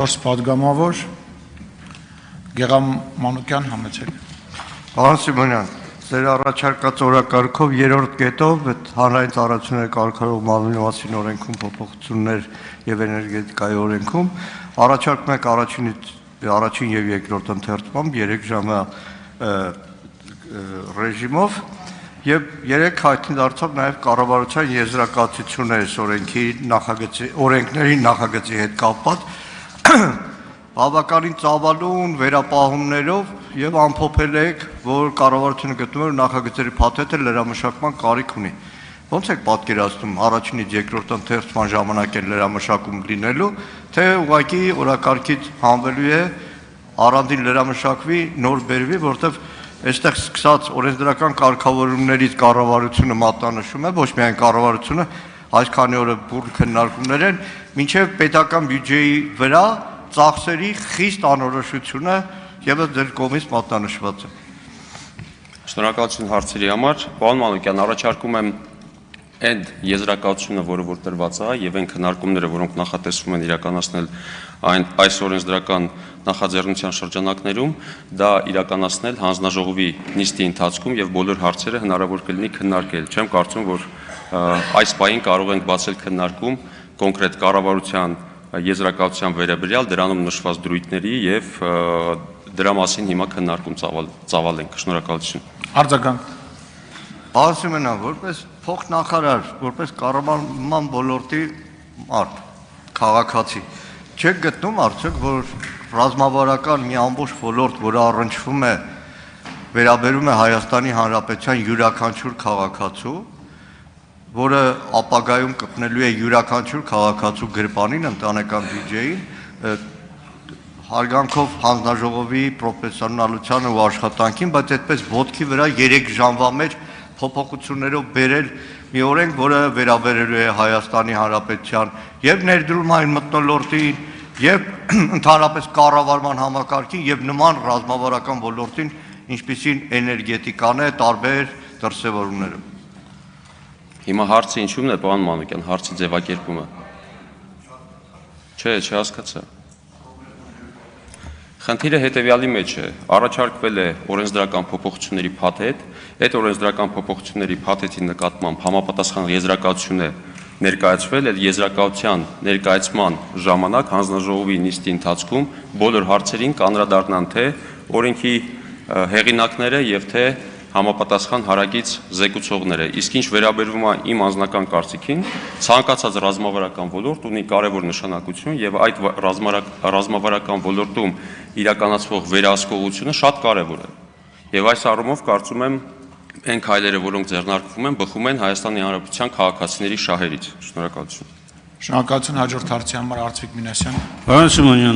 Պատգամավոր Գեղամ Մանուկյան համեցեք։ Պարոն Սիմոնյան, ձեր առաջարկած օրակարգով երրորդ կետով հանրային ծառայությունների կարգավորող մարմնի մասին օրենքում փոփոխություններ եւ էներգետիկայի օրենքում առաջարկում եք առաջին եւ երկրորդ ընթերցմամբ 3 ժամյա ռեժիմով եւ 3 հայտնի դարձավ նաեւ կառավարության եզրակացություններ օրենքների նախագծի հետ կապված բավականին ծավալուն վերապահումներով եւ ամփոփել եք, որ կառավարությունը գտնում է նախագծերի փաթեթը լրամշակման կարիք ունի։ Ոնց եք պատկերացնում առաջինից երկրորդ ընթերցման ժամանակ է լրամշակում լինելու, թե ուղղակի օրակարգից հանվելու է առանձին լրամշակվի նոր բերվի, որտեղ այստեղ սկսած օրենսդրական կարգավորումներից կառավարությունը մատնանշում է, ոչ միայն կառավարությունը, այսքանի օրը բուռ քննարկումներ են, մինչև պետական բյուջեի վրա ծախսերի խիստ անորոշությունը եւս ձեր կողմից մատնանշված է։ Շնորհակալություն հարցերի համար, պարոն Մանուկյան, առաջարկում եմ այն եզրակացությունը, որը որ տրված է, եւ այն քննարկումները, որոնք նախատեսվում են իրականացնել այս օրենսդրական նախաձեռնության շրջանակներում, դա իրականացնել հանձնաժողովի նիստի ընթացքում եւ բոլոր հարցերը հնարավոր կլինի քննարկել։ Չեմ կարծում, որ այս պահին կարող ենք բացել քննարկում կոնկրետ կառավարության եզրակացության վերաբերյալ դրանում նշված դրույթների եւ դրա մասին հիմա քննարկում ծավալենք։ Շնորհակալություն։ Արձագանք։ Պարոն Սիմոնյան, որպես փոխնախարար, որպես կառավարման ոլորտի մարդ, քաղաքացի, չեք գտնում արդյոք, որ ռազմավարական մի ամբողջ ոլորտ, որը առնչվում է վերաբերում է Հայաստանի Հանրապետության յուրաքանչյուր քաղաքացու, որը ապագայում կպնելու է յուրաքանչյուր քաղաքացու գրպանին, ընտանեկան բյուջեին, հարգանքով հանձնաժողովի պրոֆեսիոնալությանը ու աշխատանքին, բայց այդպես ոտքի վրա 3 ժամվա մեջ փոփոխություններով բերել մի օրենք, որը վերաբերելու է Հայաստանի Հանրապետության եւ ներդրումային մթնոլորտին, եւ ընդհանրապես կառավարման համակարգին եւ նման ռազմավարական ոլորտին, ինչպիսին էներգետիկան է, տարբեր դրսևորումները։ Հիմա հարցը ինչու՞մն է, պարոն Մանուկյան, հարցի ձևակերպումը։ Չէ, չհասկացա։ Խնդիրը հետևյալի մեջ է, առաջարկվել է օրենսդրական փոփոխությունների փաթեթ, այդ օրենսդրական փոփոխությունների փաթեթի նկատմամբ համապատասխան եզրակացություն է ներկայացվել, այդ եզրակացության ներկայացման ժամանակ հանձնաժողովի նիստի ընթացքում բոլոր հարցերին կանդրադառնան թե օրենքի հեղինակները եւ թե համապատասխան հարակից զեկուցողները, իսկ ինչ վերաբերվում է իմ անձնական կարծիքին, ցանկացած ռազմավարական ոլորտ ունի կարևոր նշանակություն եւ այդ ռազմավարական ոլորտում իրականացվող վերահսկողությունը շատ կարևոր է։ Եվ այս առումով կարծում եմ այն քայլերը, որոնք ձեռնարկվում են, բխում են Հայաստանի Հանրապետության քաղաքացիների շահերից։ Շնորհակալություն։ Շնորհակալություն հաջորդ հարցի համար Արծվիկ Մինասյան։ Պարոն Սիմոնյան,